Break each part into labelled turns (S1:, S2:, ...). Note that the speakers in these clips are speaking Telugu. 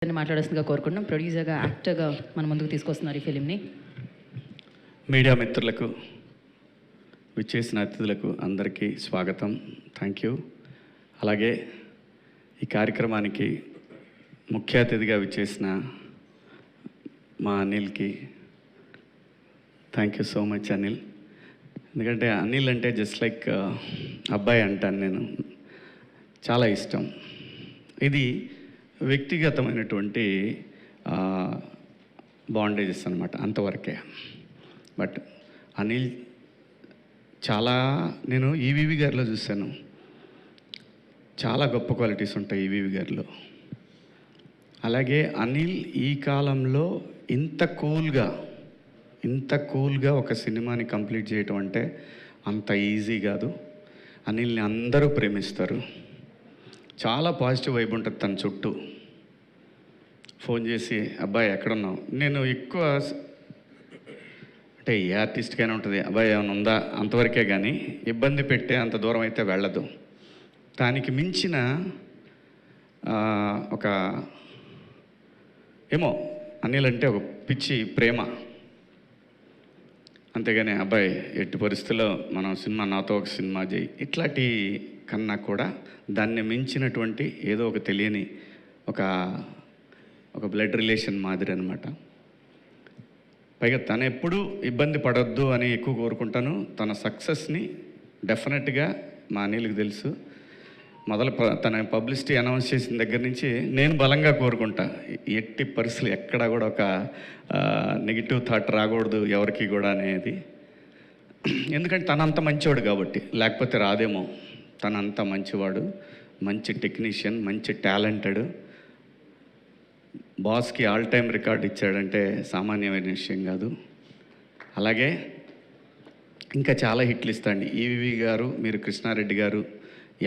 S1: మాట్లాడాల్సిందిగా కోరుకుంటున్నాం. ప్రొడ్యూసర్గా, యాక్టర్గా మన ముందుకు తీసుకొస్తున్నారు ఈ ఫిలింని.
S2: మీడియా మిత్రులకు, విచ్చేసిన అతిథులకు అందరికీ స్వాగతం. Thank you. అలాగే ఈ కార్యక్రమానికి ముఖ్య అతిథిగా విచ్చేసిన మా అనిల్కి thank you so much Anil. ఎందుకంటే అనిల్ అంటే జస్ట్ లైక్ అబ్బాయి అంటాను నేను. చాలా ఇష్టం. ఇది వ్యక్తిగతమైనటువంటి బాండేజెస్ అనమాట, అంతవరకే. బట్ అనిల్ చాలా, నేను ఈవీవి గారిలో చూశాను, చాలా గొప్ప క్వాలిటీస్ ఉంటాయి ఈవీవి గారిలో. అలాగే అనిల్ ఈ కాలంలో ఇంత కూల్గా ఒక సినిమాని కంప్లీట్ చేయటం అంటే అంత ఈజీ కాదు. అనిల్ని అందరూ ప్రేమిస్తారు. చాలా పాజిటివ్ వైబ్ ఉంటుంది తన చుట్టూ. ఫోన్ చేసి అబ్బాయి ఎక్కడున్నావు, నేను ఎక్కువ అంటే ఏ ఆర్టిస్ట్కైనా ఉంటుంది, అబ్బాయి ఏమైనా ఉందా అంతవరకే, కానీ ఇబ్బంది పెట్టే అంత దూరం అయితే వెళ్ళదు. దానికి మించిన ఒక ఏమో అనిల్ అంటే ఒక పిచ్చి ప్రేమ. అంతేగాని అబ్బాయి ఎట్టి పరిస్థితుల్లో మనం సినిమా, నాతో ఒక సినిమా చేయి, ఇట్లాంటి కన్నా కూడా దాన్ని మించినటువంటి ఏదో ఒక తెలియని ఒక బ్లడ్ రిలేషన్ మాదిరి అనమాట. పైగా తను ఎప్పుడూ ఇబ్బంది పడొద్దు అని ఎక్కువ కోరుకుంటాను. తన సక్సెస్ని డెఫినెట్గా మా అనిల్కి తెలుసు. తన పబ్లిసిటీ అనౌన్స్ చేసిన దగ్గర నుంచి నేను బలంగా కోరుకుంటా, ఎట్టి పరిస్థితులు ఎక్కడా కూడా ఒక నెగిటివ్ థాట్ రాకూడదు ఎవరికి కూడా అనేది. ఎందుకంటే తనంత మంచివాడు కాబట్టి, లేకపోతే రాదేమో. తనంత మంచివాడు, మంచి టెక్నీషియన్, మంచి టాలెంటెడ్. బాస్కి ఆల్ టైమ్ రికార్డ్ ఇచ్చాడంటే సామాన్యమైన విషయం కాదు. అలాగే ఇంకా చాలా హిట్లు ఇస్తాండి ఈవీవి గారు. మీరు కృష్ణారెడ్డి గారు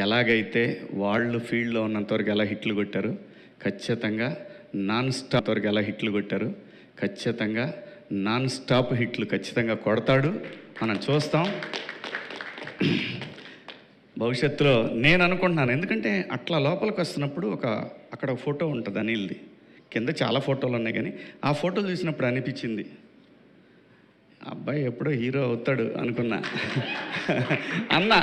S2: ఎలాగైతే వాళ్ళు ఫీల్డ్లో ఉన్నంతవరకు ఎలా హిట్లు కొట్టారు, ఖచ్చితంగా నాన్ స్టాప్ వరకు ఎలా హిట్లు కొట్టారు, ఖచ్చితంగా నాన్ స్టాప్ హిట్లు ఖచ్చితంగా కొడతాడు. మనం చూస్తాం భవిష్యత్తులో. నేను అనుకుంటున్నాను, ఎందుకంటే అట్లా లోపలికి వస్తున్నప్పుడు అక్కడ ఒక ఫోటో ఉంటుంది అనిల్ది, కింద చాలా ఫోటోలు ఉన్నాయి, కానీ ఆ ఫోటోలు చూసినప్పుడు అనిపించింది అబ్బాయి ఎప్పుడో హీరో అవుతాడు అనుకున్నా. అన్నా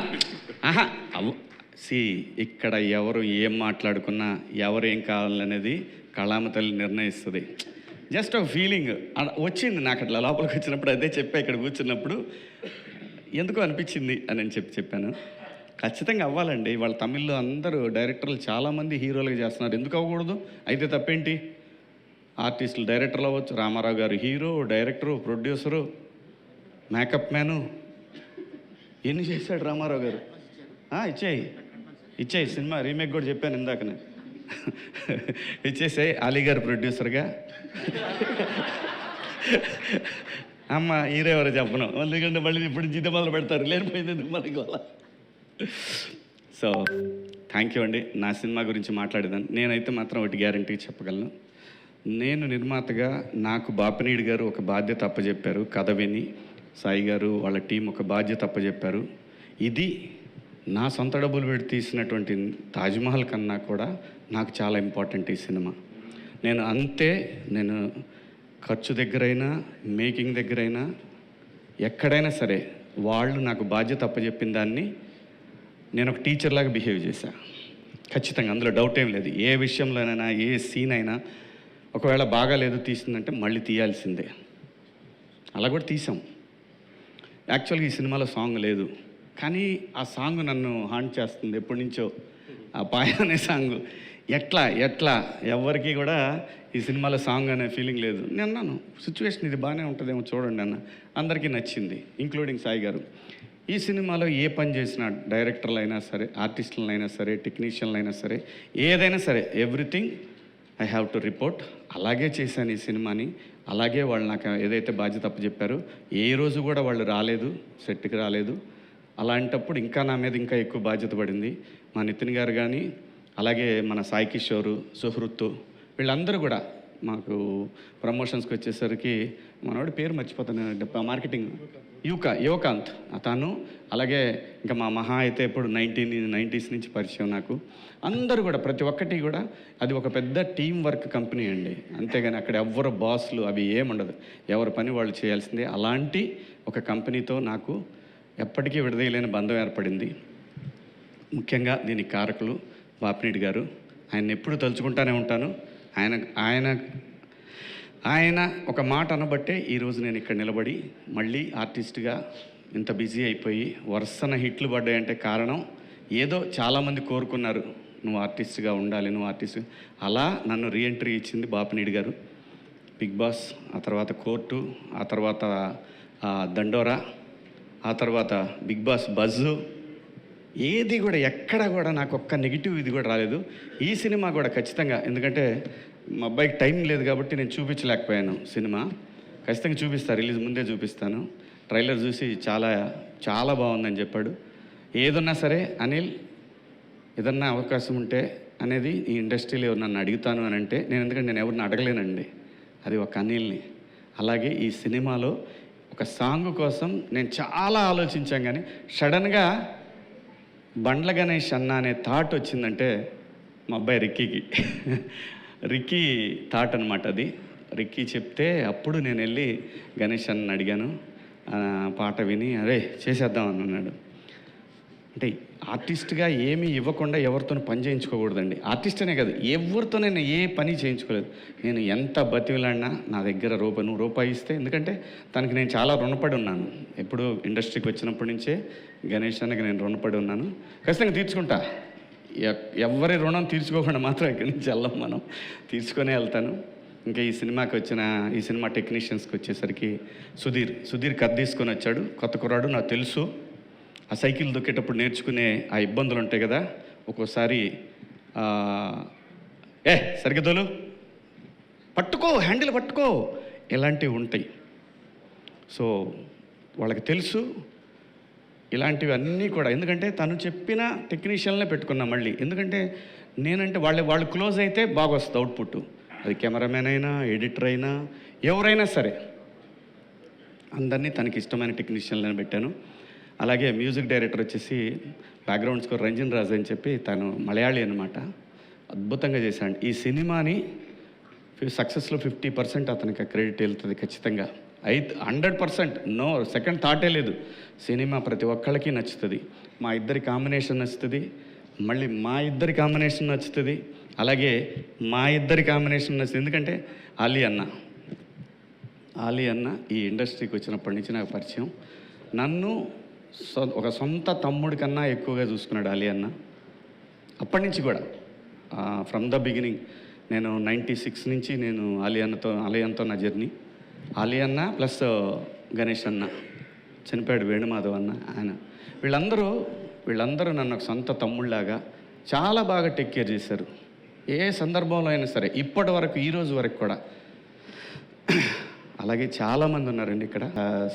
S2: ఇక్కడ ఎవరు ఏం మాట్లాడుకున్నా, ఎవరు ఏం కావాలనేది కళామ తల్లి నిర్ణయిస్తుంది. జస్ట్ ఒక ఫీలింగ్ వచ్చింది నాకు అట్లా లోపలికి వచ్చినప్పుడు. అదే చెప్పా ఇక్కడ కూర్చున్నప్పుడు, ఎందుకో అనిపించింది అని చెప్పాను. ఖచ్చితంగా అవ్వాలండి. వాళ్ళ తమిళ్లో అందరూ డైరెక్టర్లు చాలామంది హీరోలుగా చేస్తున్నారు, ఎందుకు అవ్వకూడదు? అయితే తప్పేంటి? ఆర్టిస్టులు డైరెక్టర్లు అవ్వచ్చు. రామారావు గారు hero, director, producer, makeup man, ఎన్ని చేశాడు రామారావు గారు. ఇచ్చేయి సినిమా రీమేక్ కూడా చెప్పాను ఇందాకనే. ఇచ్చేసాయి. అలీ గారు ప్రొడ్యూసర్గా. అమ్మ హీరో ఎవరో చెప్పను, ఎందుకంటే మళ్ళీ ఇప్పుడు జీత మొదలు పెడతారు, లేనిపోయింది మనకి వాళ్ళ. సో థ్యాంక్ యూ అండి. నా సినిమా గురించి మాట్లాడేదాన్ని నేనైతే మాత్రం ఒకటి గ్యారంటీ చెప్పగలను. నేను నిర్మాతగా నాకు బాపినీడు గారు ఒక బాధ్యత అప్పచెప్పారు. కథ విని సాయి గారు వాళ్ళ టీం ఒక బాధ్యత అప్పచెప్పారు. ఇది నా సొంత డబ్బులు పెట్టి తీసినటువంటి తాజ్మహల్ కన్నా కూడా నాకు చాలా ఇంపార్టెంట్ ఈ సినిమా. నేను ఖర్చు దగ్గరైనా, మేకింగ్ దగ్గరైనా, ఎక్కడైనా సరే వాళ్ళు నాకు బాధ్యత అప్పచెప్పిన దాన్ని నేను ఒక టీచర్లాగా బిహేవ్ చేశా. ఖచ్చితంగా అందులో డౌట్ ఏం లేదు. ఏ విషయంలోనైనా, ఏ సీన్ అయినా ఒకవేళ బాగాలేదు తీసిందంటే మళ్ళీ తీయాల్సిందే. అలా కూడా తీసాం. యాక్చువల్గా ఈ సినిమాలో సాంగ్ లేదు, కానీ ఆ సాంగ్ నన్ను హాంట్ చేస్తుంది ఎప్పటి నుంచో. ఆ పాయ అనే సాంగ్ ఎట్లా ఎవరికి కూడా ఈ సినిమాలో సాంగ్ అనే ఫీలింగ్ లేదు. నేను అన్నాను సిచ్యువేషన్ ఇది బాగానే ఉంటుందేమో చూడండి అన్న. అందరికీ నచ్చింది, ఇంక్లూడింగ్ సాయి గారు. ఈ సినిమాలో ఏ పని చేసినా, డైరెక్టర్లు అయినా సరే, ఆర్టిస్టులను అయినా సరే, టెక్నీషియన్లు అయినా సరే, ఏదైనా సరే, everything I have to report. అలాగే చేశాను ఈ సినిమాని. అలాగే వాళ్ళు నాకు ఏదైతే బాధ్యత అప్పచెప్పారో, ఏ రోజు కూడా వాళ్ళు రాలేదు, సెట్కి రాలేదు. అలాంటప్పుడు ఇంకా నా మీద ఇంకా ఎక్కువ బాధ్యత పడింది. మా నితిన్ గారు కానీ, అలాగే మన సాయి కిషోరు, సుహృత్తు, వీళ్ళందరూ కూడా మాకు ప్రమోషన్స్కి వచ్చేసరికి మనవాడి పేరు మర్చిపోతాను, మార్కెటింగ్ యువకాంత్ తను, అలాగే ఇంకా మా మహా అయితే ఇప్పుడు 1990s నుంచి పరిచయం నాకు. అందరూ కూడా ప్రతి ఒక్కటి కూడా అది ఒక పెద్ద టీం వర్క్ కంపెనీ అండి. అంతేగాని అక్కడ ఎవ్వరు బాస్లు అవి ఏముండదు, ఎవరి పని వాళ్ళు చేయాల్సిందే. అలాంటి ఒక కంపెనీతో నాకు ఎప్పటికీ విడదీయలేని బంధం ఏర్పడింది. ముఖ్యంగా దీనికి కారకులు బాపినీడి గారు. ఆయన ఎప్పుడు తలుచుకుంటానే ఉంటాను. ఆయన ఒక మాట అనబట్టే ఈరోజు నేను ఇక్కడ నిలబడి మళ్ళీ ఆర్టిస్ట్గా ఇంత బిజీ అయిపోయి వరుసన హిట్లు పడ్డాయంటే కారణం ఏదో చాలామంది కోరుకున్నారు, నువ్వు ఆర్టిస్ట్గా ఉండాలి, నువ్వు ఆర్టిస్ట్. అలా నన్ను రీఎంట్రీ ఇచ్చింది బాపినీడి గారు. బిగ్ బాస్, ఆ తర్వాత కోర్టు, ఆ తర్వాత దండోరా, ఆ తర్వాత బిగ్ బాస్ బజ్జు, ఏది కూడా ఎక్కడ కూడా నాకు ఒక్క నెగిటివ్ ఇది కూడా రాలేదు. ఈ సినిమా కూడా ఖచ్చితంగా, ఎందుకంటే మా అబ్బాయికి టైం లేదు కాబట్టి నేను చూపించలేకపోయాను. సినిమా ఖచ్చితంగా చూపిస్తాను, రిలీజ్ ముందే చూపిస్తాను. ట్రైలర్ చూసి చాలా చాలా బాగుందని చెప్పాడు. ఏదన్నా సరే అనిల్, ఏదన్నా అవకాశం ఉంటే అనేది ఈ ఇండస్ట్రీలో నన్ను అడుగుతాను అని అంటే నేను, ఎందుకంటే నేను ఎవరిని అడగలేనండి, అది ఒక అనిల్ని. అలాగే ఈ సినిమాలో ఒక సాంగ్ కోసం నేను చాలా ఆలోచించాను, కానీ సడన్గా బండ్ల గణేష్ అన్న అనే థాట్ వచ్చిందంటే మా అబ్బాయి రిక్కీ థాట్ అనమాట అది. రిక్కీ చెప్తే అప్పుడు నేను వెళ్ళి గణేష్ అన్న అడిగాను, పాట విని అరే చేసేద్దాం అని అన్నాడు. అంటే ఆర్టిస్ట్గా ఏమీ ఇవ్వకుండా ఎవరితో పని చేయించుకోకూడదండి. ఆర్టిస్ట్ అనే కాదు, ఎవరితో నేను ఏ పని చేయించుకోలేదు. నేను ఎంత బతిలాడినా నా దగ్గర రూపాయి ఇస్తే, ఎందుకంటే తనకి నేను చాలా రుణపడి ఉన్నాను. ఎప్పుడు ఇండస్ట్రీకి వచ్చినప్పటి నుంచే గణేష్ అన్నకి నేను రుణపడి ఉన్నాను. ఖచ్చితంగా తీర్చుకుంటా. ఎవరి రుణం తీర్చుకోకుండా మాత్రం ఇక్కడి నుంచి వెళ్ళాం, మనం తీర్చుకొనే వెళ్తాను. ఇంకా ఈ సినిమా టెక్నీషియన్స్కి వచ్చేసరికి సుధీర్ కథ తీసుకొని వచ్చాడు. కొత్త కుర్రాడు, నాకు తెలుసు. ఆ సైకిల్ దొక్కేటప్పుడు నేర్చుకునే ఆ ఇబ్బందులు ఉంటాయి కదా, ఒక్కోసారి సరిగ్గా తోలు, పట్టుకో, హ్యాండిల్ పట్టుకో, ఇలాంటివి ఉంటాయి. సో వాళ్ళకి తెలుసు ఇలాంటివి అన్నీ కూడా. ఎందుకంటే తను చెప్పిన టెక్నీషియన్లే పెట్టుకున్నా మళ్ళీ. ఎందుకంటే నేనంటే వాళ్ళు క్లోజ్ అయితే బాగా వస్తుంది అవుట్పుట్. అది కెమెరామెన్ అయినా, ఎడిటర్ అయినా, ఎవరైనా సరే అందరినీ తనకి ఇష్టమైన టెక్నీషియన్లను పెట్టాను. అలాగే మ్యూజిక్ డైరెక్టర్ వచ్చేసి బ్యాక్గ్రౌండ్ స్కోర్ రంజన్ రాజ్ అని చెప్పి, తను మలయాళీ అనమాట. అద్భుతంగా చేశాడు. ఈ సినిమాని సక్సెస్లో 50% అతనికి క్రెడిట్ వెళ్తుంది ఖచ్చితంగా. 100% నో సెకండ్ థాటే లేదు. సినిమా ప్రతి ఒక్కళ్ళకి నచ్చుతుంది. మా ఇద్దరి కాంబినేషన్ నచ్చుతుంది, మళ్ళీ మా ఇద్దరి కాంబినేషన్ నచ్చుతుంది, అలాగే మా ఇద్దరి కాంబినేషన్ నచ్చుతుంది. ఎందుకంటే ఆలీ అన్న ఈ ఇండస్ట్రీకి వచ్చినప్పటి నుంచి నాకు పరిచయం. నన్ను ఒక సొంత తమ్ముడి కన్నా ఎక్కువగా చూసుకున్నాడు ఆలీ అన్న. అప్పటి నుంచి కూడా ఫ్రమ్ ద బిగినింగ్ నేను 96 నుంచి నేను ఆలీ అన్నతో నా జర్నీ. ఆలీ అన్న ప్లస్ గణేష్ అన్న, చనిపోయాడు వేణుమాధవ్ అన్న, ఆయన, వీళ్ళందరూ నన్ను ఒక సొంత తమ్ముళ్ళలాగా చాలా బాగా టేక్ కేర్ చేశారు. ఏ సందర్భంలో అయినా సరే, ఇప్పటి వరకు, ఈరోజు వరకు కూడా. అలాగే చాలామంది ఉన్నారండి ఇక్కడ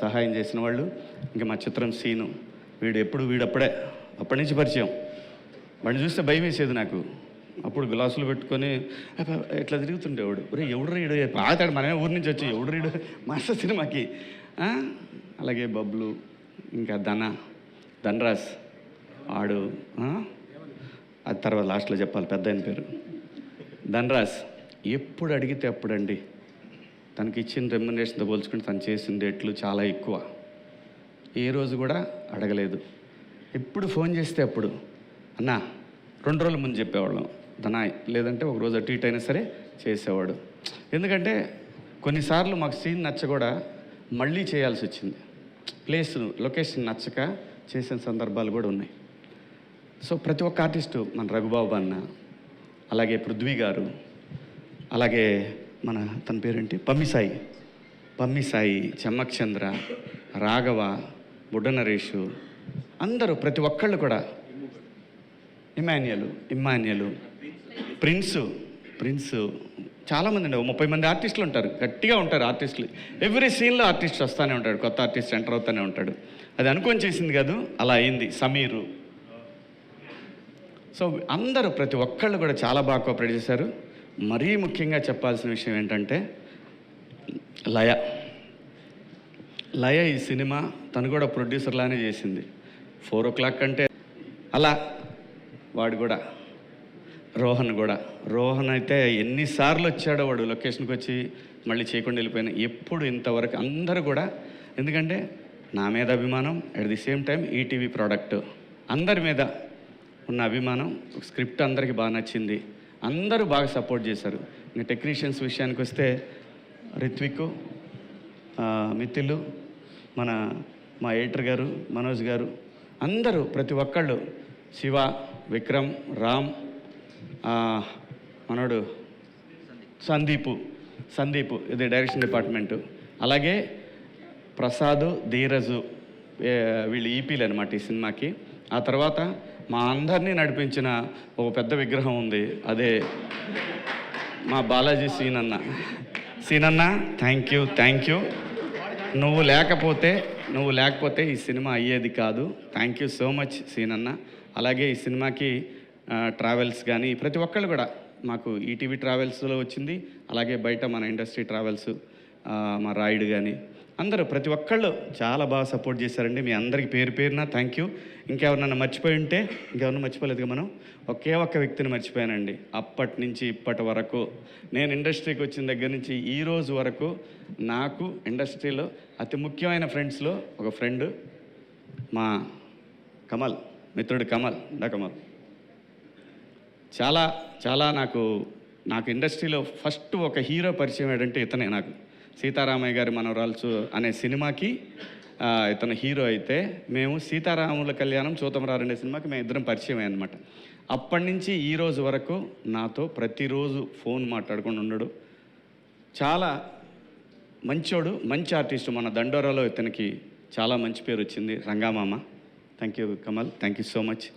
S2: సహాయం చేసిన వాళ్ళు. ఇంకా మా చిత్రం సీను, అప్పటి నుంచి పరిచయం. వాడిని చూస్తే భయం వేసేది నాకు. అప్పుడు గ్లాసులు పెట్టుకొని ఇట్లా తిరుగుతుండేవాడు. ఎవడు పాతాడు, మనమే ఊరి నుంచి వచ్చి ఎవడు మాస్టర్ సినిమాకి. అలాగే బబ్లు, ఇంకా ధనరాజ్ ఆడు, అది తర్వాత లాస్ట్లో చెప్పాలి, పెద్ద ఆయన పేరు ధనరాజ్. ఎప్పుడు అడిగితే అప్పుడండి, తనకి ఇచ్చిన రెమ్యునరేషన్తో పోల్చుకుంటే తను చేసిన డేట్లు చాలా ఎక్కువ. ఏ రోజు కూడా అడగలేదు. ఎప్పుడు ఫోన్ చేస్తే అప్పుడు అన్నా 2 రోజుల ముందు చెప్పేవాళ్ళం ధనాయ్, లేదంటే ఒక రోజు అటు ఇటు అయినా సరే చేసేవాడు. ఎందుకంటే కొన్నిసార్లు మాకు సీన్ నచ్చ కూడా మళ్ళీ చేయాల్సి వచ్చింది. లొకేషన్ నచ్చక చేసిన సందర్భాలు కూడా ఉన్నాయి. సో ప్రతి ఒక్క ఆర్టిస్టు, మన రఘుబాబు అన్న, అలాగే పృథ్వీ గారు, అలాగే తన పేరేంటి పమ్మిసాయి, చెమ్మక్ చంద్ర, రాఘవ, బుడ్డ నరేషు, అందరూ ప్రతి ఒక్కళ్ళు కూడా, ఇమ్మాన్యులు, ప్రిన్స్, చాలామంది అండి, 30 మంది ఆర్టిస్టులు ఉంటారు, గట్టిగా ఉంటారు ఆర్టిస్టులు. ఎవ్రీ సీన్లో ఆర్టిస్ట్ వస్తూనే ఉంటాడు, కొత్త ఆర్టిస్ట్ ఎంటర్ అవుతూనే ఉంటాడు. అది అనుకొని చేసింది కాదు, అలా అయింది. సమీరు. సో అందరూ ప్రతి ఒక్కళ్ళు కూడా చాలా బాగా కోఆపరేట్ చేశారు. మరీ ముఖ్యంగా చెప్పాల్సిన విషయం ఏంటంటే లయ. లయ ఈ సినిమా తను కూడా ప్రొడ్యూసర్లానే చేసింది. 4 o'clock అంటే అలా వాడు కూడా రోహన్ అయితే ఎన్నిసార్లు వచ్చాడో వాడు లొకేషన్కి వచ్చి మళ్ళీ చేయకుండా వెళ్ళిపోయినా ఎప్పుడు ఇంతవరకు అందరూ కూడా, ఎందుకంటే నా మీద అభిమానం, at the same time ETV product అందరి మీద ఉన్న అభిమానం, స్క్రిప్ట్ అందరికీ బాగా నచ్చింది, అందరూ బాగా సపోర్ట్ చేశారు. ఇంకా టెక్నీషియన్స్ విషయానికి వస్తే రిత్విక్, మిథిలు, మా ఎడిటర్ గారు మనోజ్ గారు, అందరూ ప్రతి ఒక్కళ్ళు, శివ, విక్రమ్, రామ్, మనోడు సందీప్ ఇది డైరెక్షన్ డిపార్ట్మెంటు, అలాగే ప్రసాద్, ధీరజు, వీళ్ళు ఈపీలు అనమాట ఈ సినిమాకి. ఆ తర్వాత మా అందరినీ నడిపించిన ఒక పెద్ద విగ్రహం ఉంది, అదే మా బాలాజీ సీనన్న. Thank you. నువ్వు లేకపోతే ఈ సినిమా అయ్యేది కాదు. థ్యాంక్ యూ సో మచ్ సీనన్న. అలాగే ఈ సినిమాకి ట్రావెల్స్ కానీ ప్రతి ఒక్కళ్ళు కూడా, మాకు ఈటీవీ ట్రావెల్స్లో వచ్చింది, అలాగే బయట మన ఇండస్ట్రీ ట్రావెల్స్, మా రాయుడు కానీ అందరూ ప్రతి ఒక్కళ్ళు చాలా బాగా సపోర్ట్ చేశారండి. మీ అందరికీ పేరున థ్యాంక్ యూ. ఇంకెవరన్నా మర్చిపోయి ఉంటే, ఇంకెవరన్నా మర్చిపోలేదుగా, మనం ఒకే ఒక్క వ్యక్తిని మర్చిపోయానండి. అప్పటి నుంచి ఇప్పటి వరకు, నేను ఇండస్ట్రీకి వచ్చిన దగ్గర నుంచి ఈ రోజు వరకు నాకు ఇండస్ట్రీలో అతి ముఖ్యమైన ఫ్రెండ్స్లో ఒక ఫ్రెండ్ మా కమల్, మిత్రుడు కమల్. చాలా నాకు ఇండస్ట్రీలో ఫస్ట్ ఒక హీరో పరిచయం ఏంటంటే ఇతనే. నాకు సీతారామయ్య గారి మనవరాల్సు అనే సినిమాకి ఇతను హీరో అయితే, మేము సీతారాముల కళ్యాణం చూతమరారండే సినిమాకి మేము ఇద్దరం పరిచయం అనమాట. అప్పటి నుంచి ఈ రోజు వరకు నాతో ప్రతిరోజు ఫోన్ మాట్లాడుకొని ఉండడు. చాలా మంచోడు, మంచి ఆర్టిస్టు. మన దండోరాలో ఇతనికి చాలా మంచి పేరు వచ్చింది, రంగామామ. Thank you Kamal, thank you so much.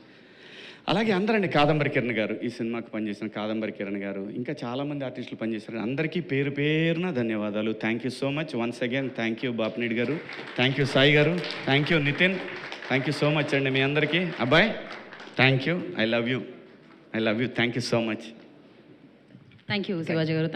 S2: అలాగే అందరండి, కాదంబరి కిరణ్ గారు, ఈ సినిమాకి పనిచేసిన కాదంబరి కిరణ్ గారు, ఇంకా చాలామంది ఆర్టిస్టులు పనిచేశారు. అందరికీ పేరున ధన్యవాదాలు. Thank you so much once again. Thank you Bapineedu garu, thank you Sai garu, thank you Nitin, thank you so much అండి మీ అందరికీ. అబ్బాయి thank you, I love you, thank you so much.
S1: Thank you Shivaji గారు.